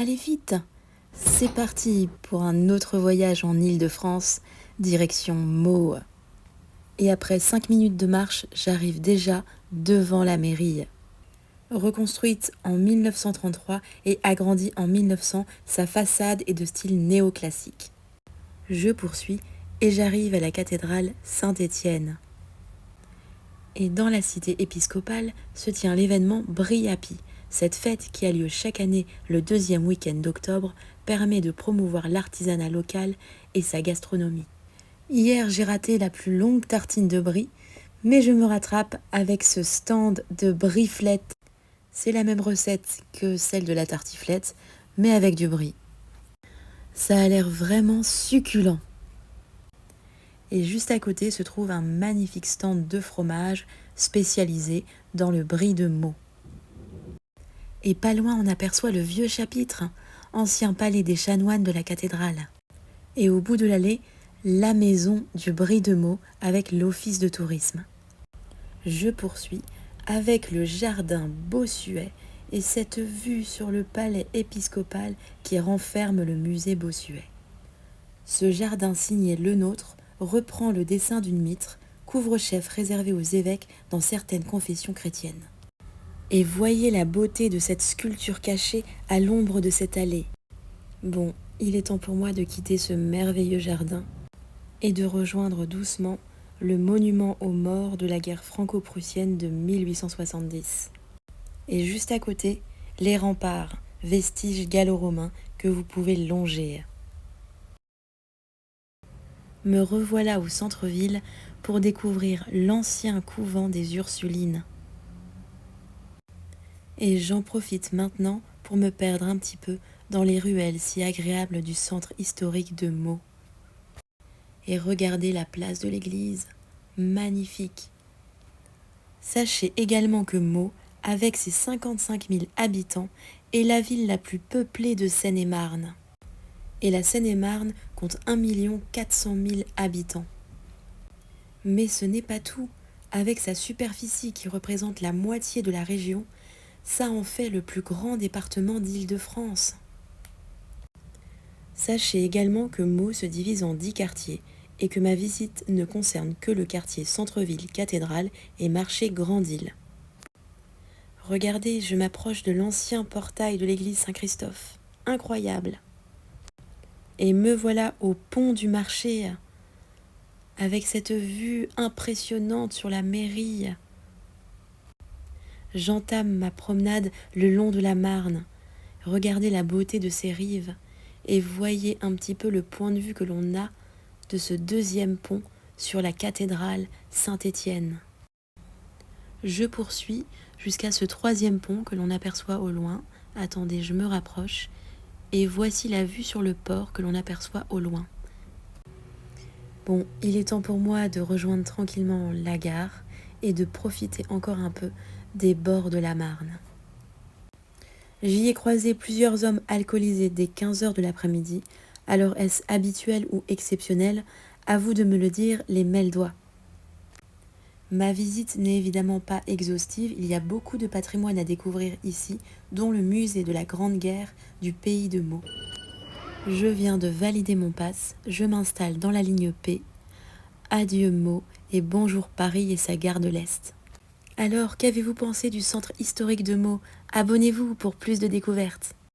allez vite! C'est parti pour un autre voyage en Île-de-France, direction Meaux. Et après 5 minutes de marche, j'arrive déjà devant la mairie. Reconstruite en 1933 et agrandie en 1900, sa façade est de style néoclassique. Je poursuis et j'arrive à la cathédrale Saint-Étienne. Et dans la cité épiscopale se tient l'événement Brie Happy. Cette fête qui a lieu chaque année le deuxième week-end d'octobre permet de promouvoir l'artisanat local et sa gastronomie. Hier, j'ai raté la plus longue tartine de brie, mais je me rattrape avec ce stand de briflette. C'est la même recette que celle de la tartiflette, mais avec du brie. Ça a l'air vraiment succulent. Et juste à côté se trouve un magnifique stand de fromage spécialisé dans le brie de Meaux. Et pas loin, on aperçoit le vieux chapitre, ancien palais des chanoines de la cathédrale. Et au bout de l'allée, la maison du brie de Meaux avec l'office de tourisme. Je poursuis avec le jardin Bossuet et cette vue sur le palais épiscopal qui renferme le musée Bossuet. Ce jardin signé Le Nôtre reprend le dessin d'une mitre, couvre-chef réservé aux évêques dans certaines confessions chrétiennes. Et voyez la beauté de cette sculpture cachée à l'ombre de cette allée. Bon, il est temps pour moi de quitter ce merveilleux jardin et de rejoindre doucement le monument aux morts de la guerre franco-prussienne de 1870. Et juste à côté, les remparts, vestiges gallo-romains que vous pouvez longer. Me revoilà au centre-ville pour découvrir l'ancien couvent des Ursulines. Et j'en profite maintenant pour me perdre un petit peu dans les ruelles si agréables du centre historique de Meaux. Et regardez la place de l'église, magnifique. Sachez également que Meaux, avec ses 55 000 habitants, est la ville la plus peuplée de Seine-et-Marne. Et la Seine-et-Marne compte 1 400 000 habitants. Mais ce n'est pas tout. Avec sa superficie qui représente la moitié de la région, ça en fait le plus grand département d'Île-de-France. Sachez également que Meaux se divise en 10 quartiers et que ma visite ne concerne que le quartier centre-ville cathédrale et marché Grande-Île. Regardez, je m'approche de l'ancien portail de l'église Saint-Christophe. Incroyable! Et me voilà au pont du marché, avec cette vue impressionnante sur la mairie. J'entame ma promenade le long de la Marne. Regardez la beauté de ses rives et voyez un petit peu le point de vue que l'on a de ce deuxième pont sur la cathédrale Saint-Étienne. Je poursuis jusqu'à ce troisième pont que l'on aperçoit au loin. Attendez, je me rapproche. Et voici la vue sur le port que l'on aperçoit au loin. Bon, il est temps pour moi de rejoindre tranquillement la gare et de profiter encore un peu des bords de la Marne. J'y ai croisé plusieurs hommes alcoolisés dès 15h de l'après-midi. Alors est-ce habituel ou exceptionnel? À vous de me le dire, les mêle-doigts. Ma visite n'est évidemment pas exhaustive, il y a beaucoup de patrimoine à découvrir ici, dont le musée de la Grande Guerre du pays de Meaux. Je viens de valider mon pass, je m'installe dans la ligne P. Adieu Meaux et bonjour Paris et sa gare de l'Est. Alors, qu'avez-vous pensé du centre historique de Meaux? Abonnez-vous pour plus de découvertes.